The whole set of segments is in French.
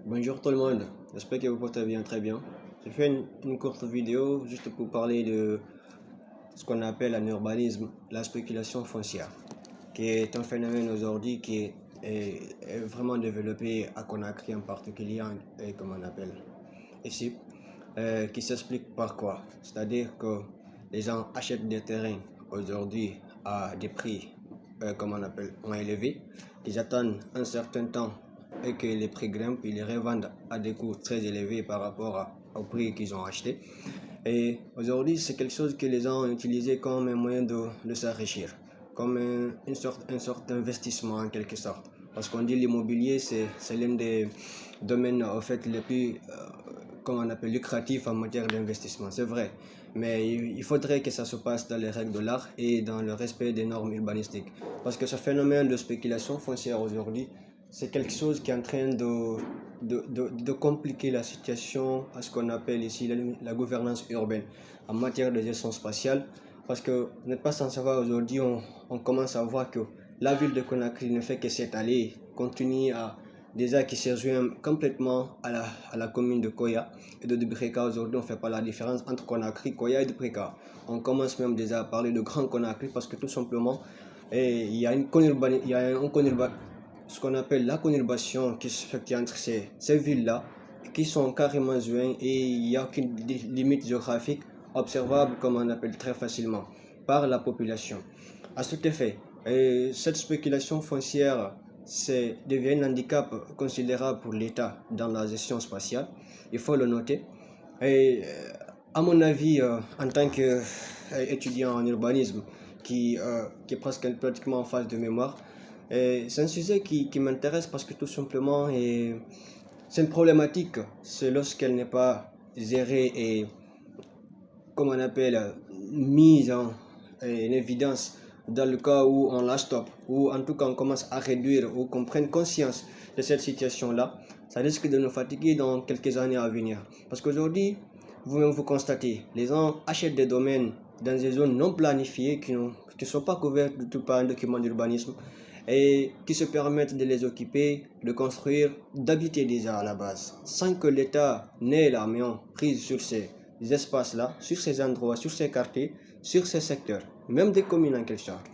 Bonjour tout le monde, j'espère que vous portez bien, très bien. J'ai fait une courte vidéo juste pour parler de ce qu'on appelle en urbanisme la spéculation foncière, qui est un phénomène aujourd'hui qui est vraiment développé à Conakry en particulier, comme on appelle ici, qui s'explique par quoi? C'est-à-dire que les gens achètent des terrains aujourd'hui à des prix, comme on appelle, moins élevés, ils attendent un certain temps et que les prix grimpent, ils les revendent à des coûts très élevés par rapport au prix qu'ils ont acheté. Et aujourd'hui, c'est quelque chose que les gens ont utilisé comme un moyen de s'enrichir, comme une sorte d'investissement en quelque sorte. Parce qu'on dit l'immobilier, c'est l'un des domaines en fait les plus, comme on appelle, lucratifs en matière d'investissement. C'est vrai, mais il faudrait que ça se passe dans les règles de l'art et dans le respect des normes urbanistiques. Parce que ce phénomène de spéculation foncière aujourd'hui, c'est quelque chose qui est en train de compliquer la situation à ce qu'on appelle ici la gouvernance urbaine en matière de gestion spatiale. Parce que vous n'êtes pas sans savoir, aujourd'hui, on commence à voir que la ville de Conakry ne fait que s'étaler, continue à déjà qui se rejoint complètement à la commune de Koya et de Dubreka. Aujourd'hui, on ne fait pas la différence entre Conakry, Koya et Dubreka. On commence même déjà à parler de Grand Conakry parce que tout simplement, il y a ce qu'on appelle la conurbation qui se fait entre ces villes-là qui sont carrément jointes et il n'y a aucune limite géographique observable comme on appelle très facilement par la population. À cet effet, cette spéculation foncière devient un handicap considérable pour l'État dans la gestion spatiale, il faut le noter. Et à mon avis, en tant qu'étudiant en urbanisme qui est presque pratiquement en phase de mémoire, c'est un sujet qui m'intéresse parce que tout simplement, c'est une problématique. C'est lorsqu'elle n'est pas gérée et, comme on appelle, mise en évidence dans le cas où on la stoppe, ou en tout cas on commence à réduire, ou qu'on prenne conscience de cette situation-là, ça risque de nous fatiguer dans quelques années à venir. Parce qu'aujourd'hui, vous-même vous constatez, les gens achètent des domaines dans des zones non planifiées qui ne sont pas couvertes du tout par un document d'urbanisme et qui se permettent de les occuper, de construire, d'habiter déjà à la base, sans que l'État n'ait la main prise sur ces espaces-là, sur ces endroits, sur ces quartiers, sur ces secteurs, même des communes en quelque sorte.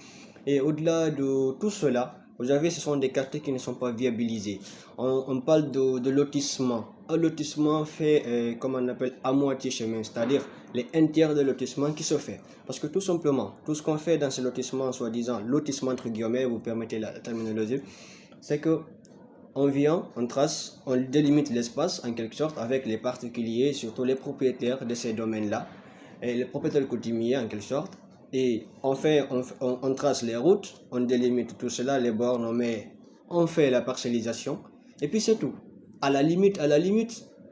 Et au-delà de tout cela, vous avez, ce sont des quartiers qui ne sont pas viabilisés. On parle de lotissement. Un lotissement fait, comme on appelle, à moitié chemin, c'est-à-dire les un tiers de lotissement qui se fait. Parce que tout simplement, tout ce qu'on fait dans ce lotissement, soi-disant lotissement entre guillemets, vous permettez la terminologie, c'est que on vient, on trace, on délimite l'espace en quelque sorte avec les particuliers, surtout les propriétaires de ces domaines-là, et les propriétaires coutumiers en quelque sorte. Et on trace les routes, on délimite tout cela, les bornes, on fait la parcellisation, et puis c'est tout. À la limite,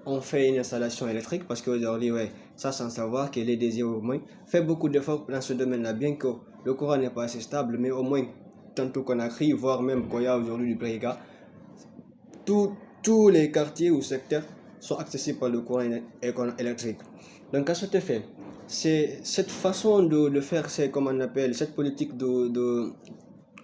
on fait une installation électrique parce qu'aujourd'hui, ouais, ça sans savoir que les désirs au moins fait beaucoup d'efforts dans ce domaine-là, bien que le courant n'est pas assez stable, mais au moins, tantôt qu'on a crié, voire même qu'il y a aujourd'hui du Préga, tous tous les quartiers ou secteurs sont accessibles par le courant électrique. Donc à cet effet, c'est cette façon de faire, c'est comme on appelle, cette politique de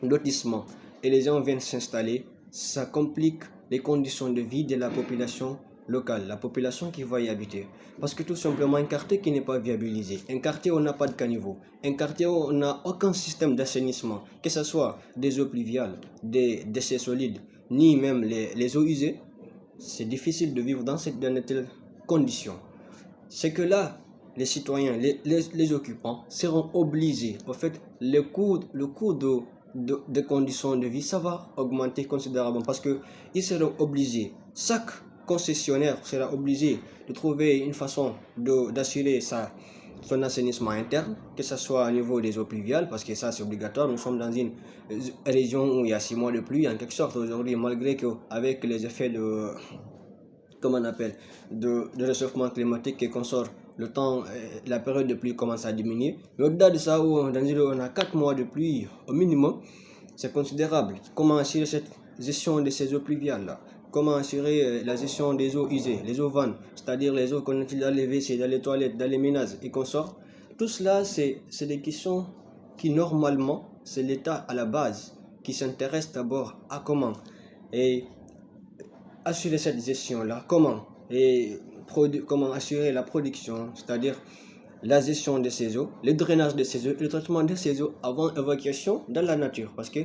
lotissement, et les gens viennent s'installer, ça complique les conditions de vie de la population locale, la population qui va y habiter. Parce que tout simplement, un quartier qui n'est pas viabilisé, un quartier où on n'a pas de caniveau, un quartier où on n'a aucun système d'assainissement, que ce soit des eaux pluviales, des déchets solides, ni même les eaux usées, c'est difficile de vivre dans de telles conditions. C'est que là, les citoyens, les occupants seront obligés, au fait, le coût de conditions de vie, ça va augmenter considérablement parce que ils seront obligés, chaque concessionnaire sera obligé de trouver une façon d'assurer son assainissement interne, que ce soit au niveau des eaux pluviales, parce que ça c'est obligatoire. Nous sommes dans une région où il y a 6 mois de pluie, en quelque sorte, aujourd'hui, malgré qu'avec les effets comme on appelle, de réchauffement climatique et qu'on sort, le temps, la période de pluie commence à diminuer. Mais au-delà de ça, dans une on a 4 mois de pluie au minimum, c'est considérable. Comment assurer cette gestion de ces eaux pluviales-là? Comment assurer la gestion des eaux usées, les eaux vannes, c'est-à-dire les eaux qu'on utilise dans les WC, dans les toilettes, dans les ménages et qu'on sort? Tout cela, c'est des questions qui, normalement, c'est l'État à la base qui s'intéresse d'abord à comment. Et assurer cette gestion-là, comment? Comment assurer la production, c'est-à-dire la gestion de ces eaux, le drainage de ces eaux, le traitement de ces eaux avant évacuation dans la nature. Parce que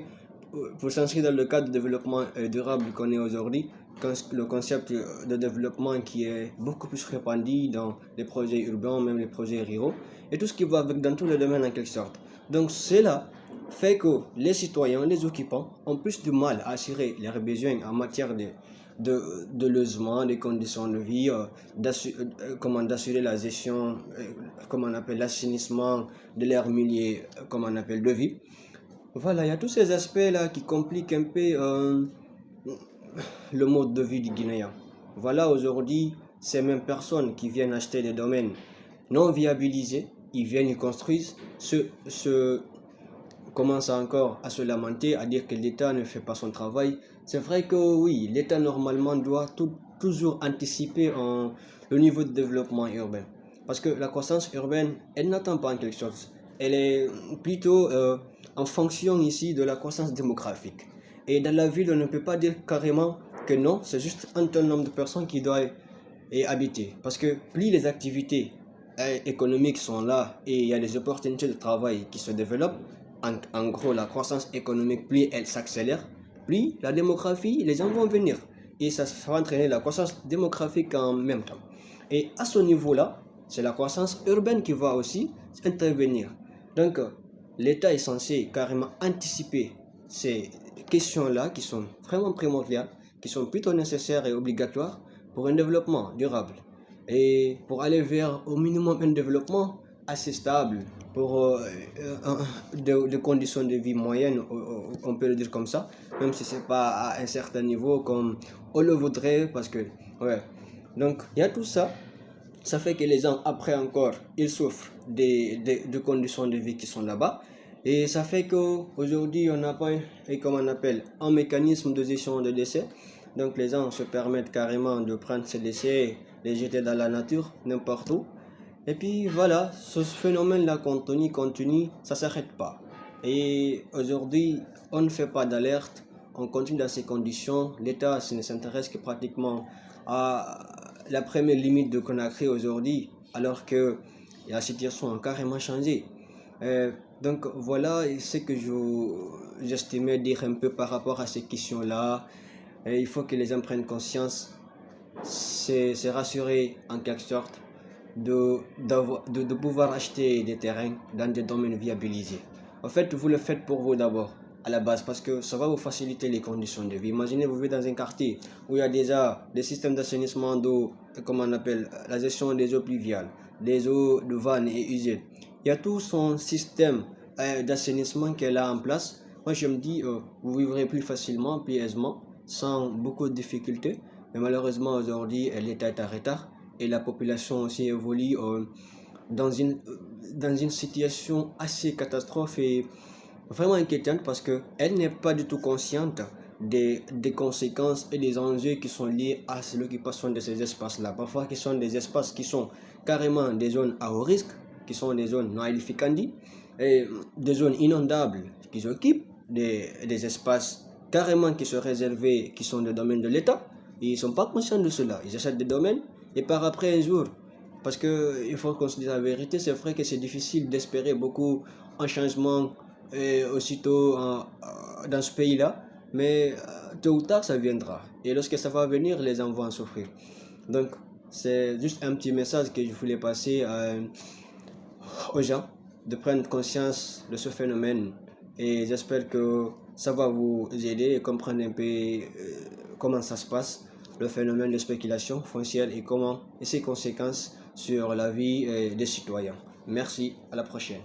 pour s'inscrire dans le cadre de développement durable qu'on est aujourd'hui, le concept de développement qui est beaucoup plus répandu dans les projets urbains, même les projets ruraux, et tout ce qui va avec dans tous les domaines en quelque sorte. Donc cela fait que les citoyens, les occupants, ont plus de mal à assurer leurs besoins en matière de logement, des conditions de vie, comment d'assurer la gestion, comment on appelle l'assainissement de leur milieu, comment on appelle de vie. Voilà, il y a tous ces aspects-là qui compliquent un peu le mode de vie du Guinéen. Voilà, aujourd'hui, ces mêmes personnes qui viennent acheter des domaines non viabilisés, ils viennent, ils construisent, commencent encore à se lamenter, à dire que l'État ne fait pas son travail. C'est vrai que oui, l'État normalement doit toujours anticiper le niveau de développement urbain. Parce que la croissance urbaine, elle n'attend pas en quelque chose. Elle est plutôt en fonction ici de la croissance démographique. Et dans la ville, on ne peut pas dire carrément que non, c'est juste un tel nombre de personnes qui doivent y habiter. Parce que plus les activités économiques sont là et il y a des opportunités de travail qui se développent, en gros, la croissance économique, plus elle s'accélère, plus la démographie, les gens vont venir. Et ça va entraîner la croissance démographique en même temps. Et à ce niveau-là, c'est la croissance urbaine qui va aussi intervenir. Donc, l'État est censé carrément anticiper ces questions-là qui sont vraiment primordiales, qui sont plutôt nécessaires et obligatoires pour un développement durable. Et pour aller vers au minimum un développement assez stable, pour des conditions de vie moyennes, on peut le dire comme ça, même si c'est pas à un certain niveau comme on le voudrait, parce que, ouais. Donc, il y a tout ça. Ça fait que les gens, après encore, ils souffrent de conditions de vie qui sont là-bas. Et ça fait qu'aujourd'hui, on n'a pas, comme on appelle, un mécanisme de gestion de déchets. Donc, les gens se permettent carrément de prendre ces déchets, les jeter dans la nature, n'importe où. Et puis voilà, ce phénomène-là continue, ça ne s'arrête pas. Et aujourd'hui, on ne fait pas d'alerte, on continue dans ces conditions. L'État ne s'intéresse que pratiquement à la première limite de Conakry aujourd'hui, alors que la situation a carrément changé. Donc voilà ce que j'estimais dire un peu par rapport à ces questions-là. Il faut que les gens prennent conscience, c'est rassurer en quelque sorte de pouvoir acheter des terrains dans des domaines viabilisés. En fait, vous le faites pour vous d'abord, à la base, parce que ça va vous faciliter les conditions de vie. Imaginez, vous vivez dans un quartier où il y a déjà des systèmes d'assainissement d'eau, comme on appelle la gestion des eaux pluviales, des eaux de vannes et usées. Il y a tout son système d'assainissement qu'elle a en place. Moi, je me dis, vous vivrez plus facilement, plus aisément, sans beaucoup de difficultés. Mais malheureusement, aujourd'hui, l'État est en retard et la population aussi évolue dans une situation assez catastrophe et vraiment inquiétante parce qu'elle n'est pas du tout consciente des conséquences et des enjeux qui sont liés à l'occupation de ces espaces-là. Parfois, qui sont des espaces qui sont carrément des zones à haut risque, qui sont des zones non aedificandi, et des zones inondables qui occupent des espaces carrément qui sont réservés, qui sont des domaines de l'État. Ils ne sont pas conscients de cela. Ils achètent des domaines et par après un jour, parce qu'il faut qu'on se dise la vérité, c'est vrai que c'est difficile d'espérer beaucoup un changement aussitôt dans ce pays-là, mais tôt ou tard ça viendra. Et lorsque ça va venir, les gens vont en souffrir. Donc, c'est juste un petit message que je voulais passer aux gens, de prendre conscience de ce phénomène. Et j'espère que ça va vous aider et comprendre un peu comment ça se passe, le phénomène de spéculation foncière et ses conséquences sur la vie des citoyens. Merci, à la prochaine.